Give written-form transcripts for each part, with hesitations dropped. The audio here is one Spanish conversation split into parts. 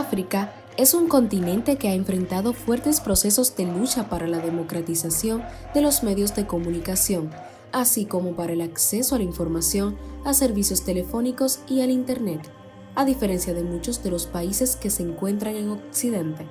África es un continente que ha enfrentado fuertes procesos de lucha para la democratización de los medios de comunicación, así como para el acceso a la información, a servicios telefónicos y al Internet, a diferencia de muchos de los países que se encuentran en Occidente.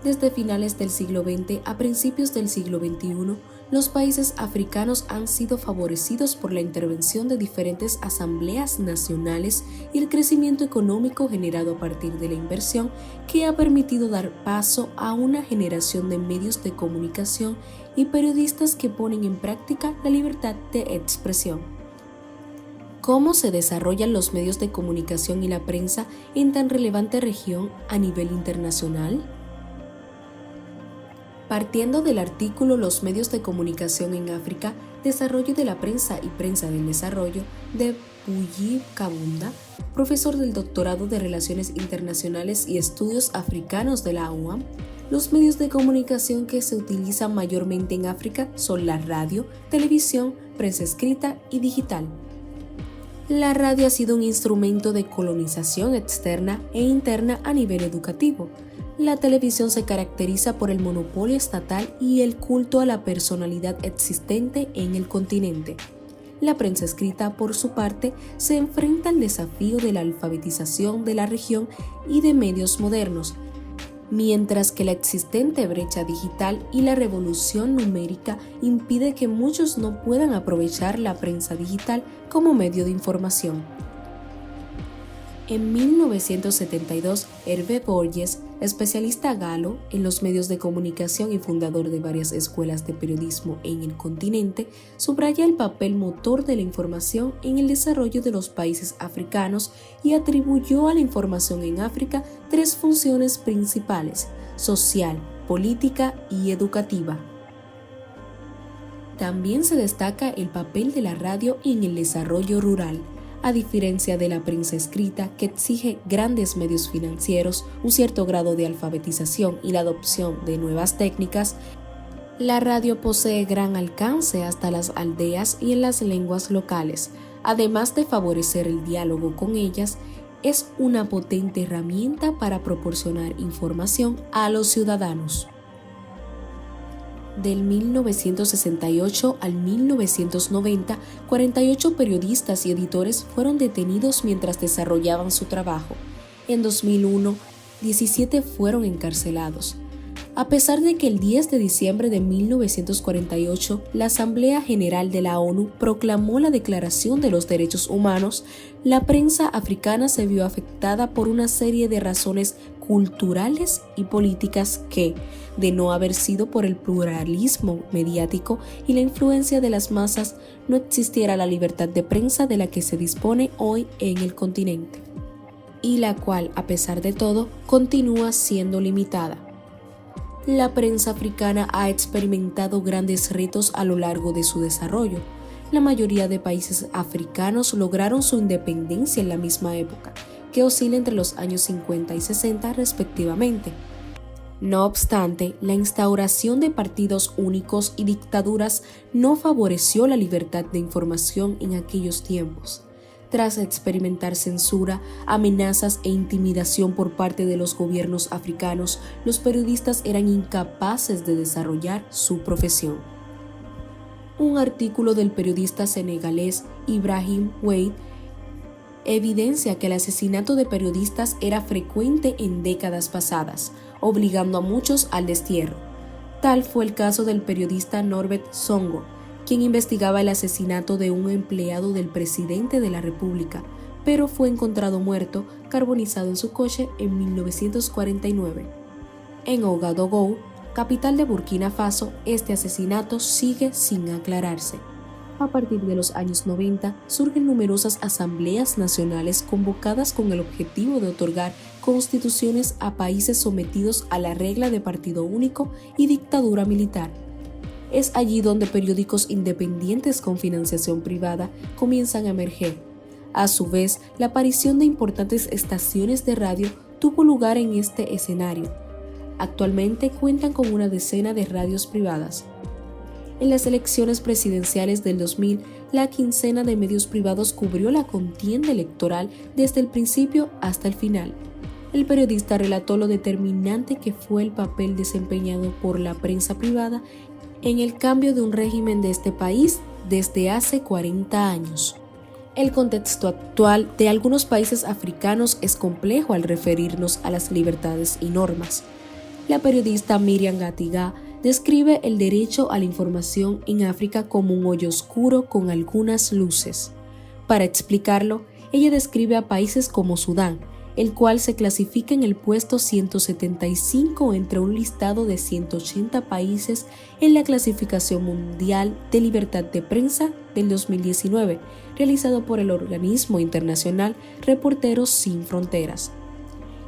Desde finales del siglo XX a principios del siglo XXI, los países africanos han sido favorecidos por la intervención de diferentes asambleas nacionales y el crecimiento económico generado a partir de la inversión que ha permitido dar paso a una generación de medios de comunicación y periodistas que ponen en práctica la libertad de expresión. ¿Cómo se desarrollan los medios de comunicación y la prensa en tan relevante región a nivel internacional? Partiendo del artículo Los medios de comunicación en África, desarrollo de la prensa y prensa del desarrollo, de Bulyi Kabunda, profesor del doctorado de Relaciones Internacionales y Estudios Africanos de la UAM, los medios de comunicación que se utilizan mayormente en África son la radio, televisión, prensa escrita y digital. La radio ha sido un instrumento de colonización externa e interna a nivel educativo. La televisión se caracteriza por el monopolio estatal y el culto a la personalidad existente en el continente. La prensa escrita, por su parte, se enfrenta al desafío de la alfabetización de la región y de medios modernos, mientras que la existente brecha digital y la revolución numérica impide que muchos no puedan aprovechar la prensa digital como medio de información. En 1972, Hervé Borges, especialista galo en los medios de comunicación y fundador de varias escuelas de periodismo en el continente, subraya el papel motor de la información en el desarrollo de los países africanos y atribuyó a la información en África tres funciones principales: social, política y educativa. También se destaca el papel de la radio en el desarrollo rural. A diferencia de la prensa escrita, que exige grandes medios financieros, un cierto grado de alfabetización y la adopción de nuevas técnicas, la radio posee gran alcance hasta las aldeas y en las lenguas locales. Además de favorecer el diálogo con ellas, es una potente herramienta para proporcionar información a los ciudadanos. Del 1968 al 1990, 48 periodistas y editores fueron detenidos mientras desarrollaban su trabajo. En 2001, 17 fueron encarcelados. A pesar de que el 10 de diciembre de 1948 la Asamblea General de la ONU proclamó la Declaración de los Derechos Humanos, la prensa africana se vio afectada por una serie de razones culturales y políticas que, de no haber sido por el pluralismo mediático y la influencia de las masas, no existiera la libertad de prensa de la que se dispone hoy en el continente, y la cual, a pesar de todo, continúa siendo limitada. La prensa africana ha experimentado grandes retos a lo largo de su desarrollo. La mayoría de países africanos lograron su independencia en la misma época, que oscila entre los años 50 y 60 respectivamente. No obstante, la instauración de partidos únicos y dictaduras no favoreció la libertad de información en aquellos tiempos. Tras experimentar censura, amenazas e intimidación por parte de los gobiernos africanos, los periodistas eran incapaces de desarrollar su profesión. Un artículo del periodista senegalés Ibrahim Wade evidencia que el asesinato de periodistas era frecuente en décadas pasadas, obligando a muchos al destierro. Tal fue el caso del periodista Norbert Zongo, quien investigaba el asesinato de un empleado del presidente de la República, pero fue encontrado muerto, carbonizado en su coche en 1949. En Ouagadougou, capital de Burkina Faso, este asesinato sigue sin aclararse. A partir de los años 90, surgen numerosas asambleas nacionales convocadas con el objetivo de otorgar constituciones a países sometidos a la regla de partido único y dictadura militar. Es allí donde periódicos independientes con financiación privada comienzan a emerger. A su vez, la aparición de importantes estaciones de radio tuvo lugar en este escenario. Actualmente cuentan con una decena de radios privadas. En las elecciones presidenciales del 2000, la quincena de medios privados cubrió la contienda electoral desde el principio hasta el final. el periodista relató lo determinante que fue el papel desempeñado por la prensa privada en el cambio de un régimen de este país desde hace 40 años. El contexto actual de algunos países africanos es complejo al referirnos a las libertades y normas. La periodista Miriam Gatiga describe el derecho a la información en África como un hoyo oscuro con algunas luces. Para explicarlo, ella describe a países como Sudán, el cual se clasifica en el puesto 175 entre un listado de 180 países en la clasificación mundial de libertad de prensa del 2019, realizado por el organismo internacional Reporteros Sin Fronteras.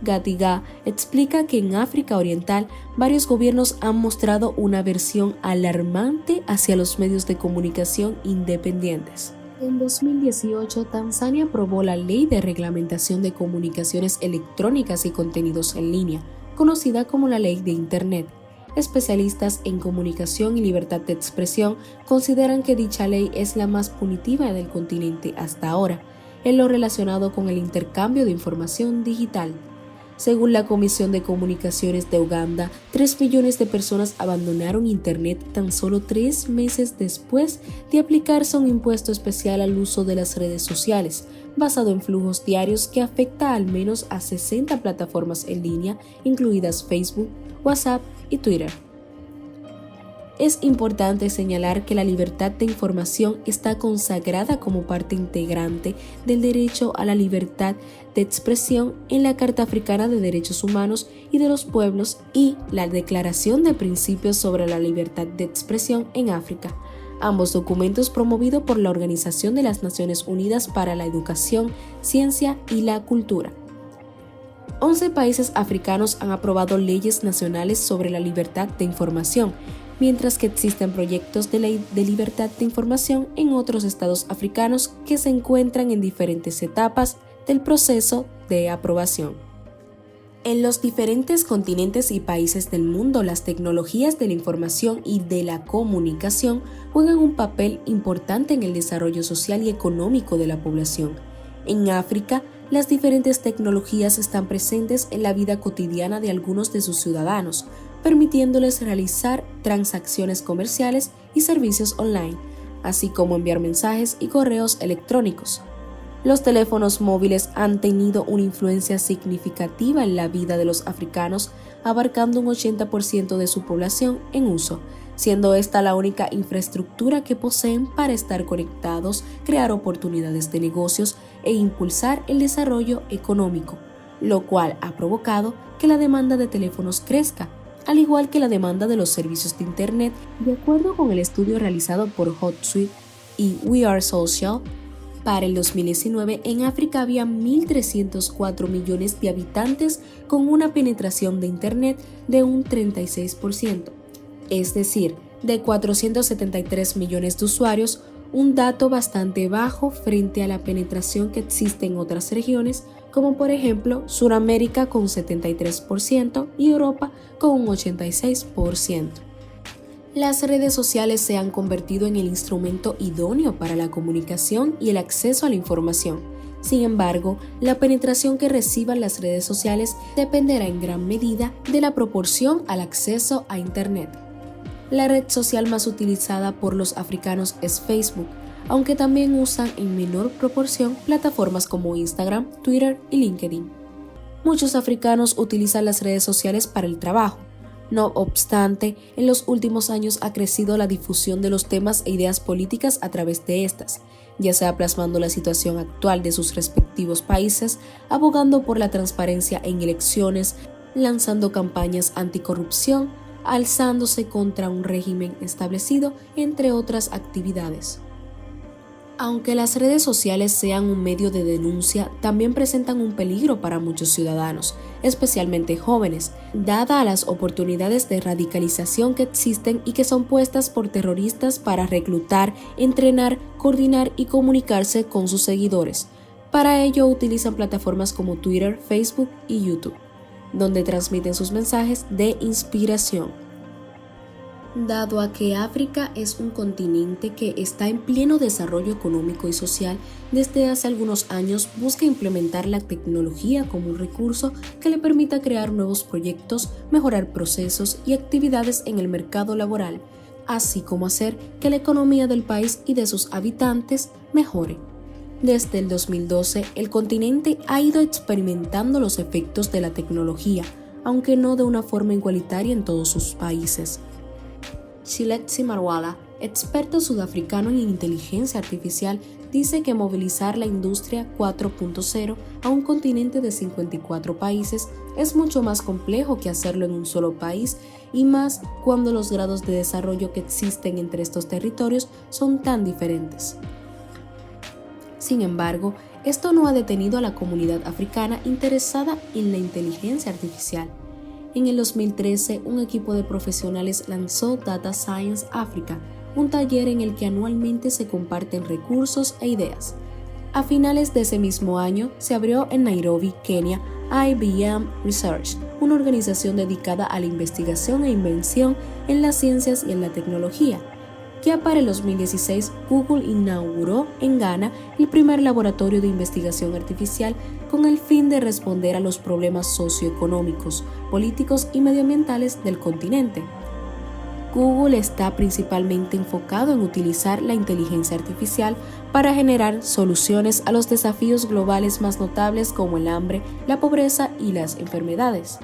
Gatiga explica que en África Oriental varios gobiernos han mostrado una aversión alarmante hacia los medios de comunicación independientes. En 2018, Tanzania aprobó la Ley de Reglamentación de Comunicaciones Electrónicas y Contenidos en Línea, conocida como la Ley de Internet. Especialistas en comunicación y libertad de expresión consideran que dicha ley es la más punitiva del continente hasta ahora, en lo relacionado con el intercambio de información digital. Según la Comisión de Comunicaciones de Uganda, 3 millones de personas abandonaron Internet tan solo 3 meses después de aplicarse un impuesto especial al uso de las redes sociales, basado en flujos diarios que afecta al menos a 60 plataformas en línea, incluidas Facebook, WhatsApp y Twitter. Es importante señalar que la libertad de información está consagrada como parte integrante del derecho a la libertad de expresión en la Carta Africana de Derechos Humanos y de los Pueblos y la Declaración de Principios sobre la Libertad de Expresión en África, ambos documentos promovidos por la Organización de las Naciones Unidas para la Educación, Ciencia y la Cultura. 11 países africanos han aprobado leyes nacionales sobre la libertad de información, mientras que existen proyectos de ley de libertad de información en otros estados africanos que se encuentran en diferentes etapas del proceso de aprobación. En los diferentes continentes y países del mundo, las tecnologías de la información y de la comunicación juegan un papel importante en el desarrollo social y económico de la población. En África, las diferentes tecnologías están presentes en la vida cotidiana de algunos de sus ciudadanos, permitiéndoles realizar transacciones comerciales y servicios online, así como enviar mensajes y correos electrónicos. Los teléfonos móviles han tenido una influencia significativa en la vida de los africanos, abarcando un 80% de su población en uso, siendo esta la única infraestructura que poseen para estar conectados, crear oportunidades de negocios e impulsar el desarrollo económico, lo cual ha provocado que la demanda de teléfonos crezca, al igual que la demanda de los servicios de Internet. De acuerdo con el estudio realizado por HotSuite y We Are Social, para el 2019 en África había 1.304 millones de habitantes con una penetración de Internet de un 36%, es decir, de 473 millones de usuarios, un dato bastante bajo frente a la penetración que existe en otras regiones, como por ejemplo Sudamérica con 73% y Europa con un 86%. Las redes sociales se han convertido en el instrumento idóneo para la comunicación y el acceso a la información. Sin embargo, la penetración que reciban las redes sociales dependerá en gran medida de la proporción al acceso a Internet. La red social más utilizada por los africanos es Facebook, aunque también usan en menor proporción plataformas como Instagram, Twitter y LinkedIn. Muchos africanos utilizan las redes sociales para el trabajo. No obstante, en los últimos años ha crecido la difusión de los temas e ideas políticas a través de estas, ya sea plasmando la situación actual de sus respectivos países, abogando por la transparencia en elecciones, lanzando campañas anticorrupción, alzándose contra un régimen establecido, entre otras actividades. Aunque las redes sociales sean un medio de denuncia, también presentan un peligro para muchos ciudadanos, especialmente jóvenes, dada a las oportunidades de radicalización que existen y que son puestas por terroristas para reclutar, entrenar, coordinar y comunicarse con sus seguidores. Para ello utilizan plataformas como Twitter, Facebook y YouTube, donde transmiten sus mensajes de inspiración. Dado a que África es un continente que está en pleno desarrollo económico y social, desde hace algunos años busca implementar la tecnología como un recurso que le permita crear nuevos proyectos, mejorar procesos y actividades en el mercado laboral, así como hacer que la economía del país y de sus habitantes mejore. Desde el 2012, el continente ha ido experimentando los efectos de la tecnología, aunque no de una forma igualitaria en todos sus países. Chiletsi Marwala, experto sudafricano en inteligencia artificial, dice que movilizar la industria 4.0 a un continente de 54 países es mucho más complejo que hacerlo en un solo país, y más cuando los grados de desarrollo que existen entre estos territorios son tan diferentes. Sin embargo, esto no ha detenido a la comunidad africana interesada en la inteligencia artificial. En el 2013, un equipo de profesionales lanzó Data Science Africa, un taller en el que anualmente se comparten recursos e ideas. A finales de ese mismo año, se abrió en Nairobi, Kenia, IBM Research, una organización dedicada a la investigación e invención en las ciencias y en la tecnología. Ya para el 2016, Google inauguró en Ghana el primer laboratorio de investigación artificial con el fin de responder a los problemas socioeconómicos, políticos y medioambientales del continente. Google está principalmente enfocado en utilizar la inteligencia artificial para generar soluciones a los desafíos globales más notables como el hambre, la pobreza y las enfermedades.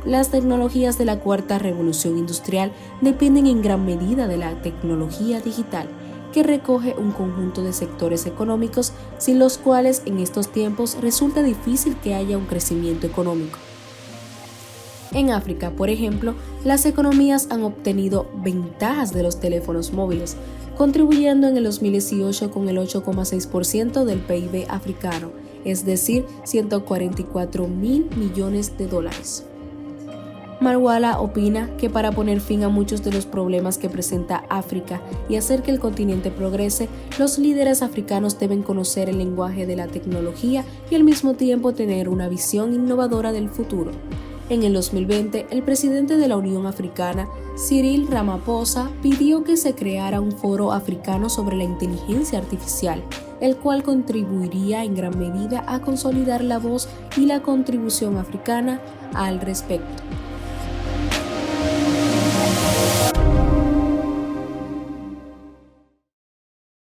Las tecnologías de la cuarta revolución industrial dependen en gran medida de la tecnología digital, que recoge un conjunto de sectores económicos sin los cuales en estos tiempos resulta difícil que haya un crecimiento económico. En África, por ejemplo, las economías han obtenido ventajas de los teléfonos móviles, contribuyendo en el 2018 con el 8,6% del PIB africano, es decir, 144.000 millones de dólares. Marwala opina que para poner fin a muchos de los problemas que presenta África y hacer que el continente progrese, los líderes africanos deben conocer el lenguaje de la tecnología y al mismo tiempo tener una visión innovadora del futuro. En el 2020, el presidente de la Unión Africana, Cyril Ramaphosa, pidió que se creara un foro africano sobre la inteligencia artificial, el cual contribuiría en gran medida a consolidar la voz y la contribución africana al respecto.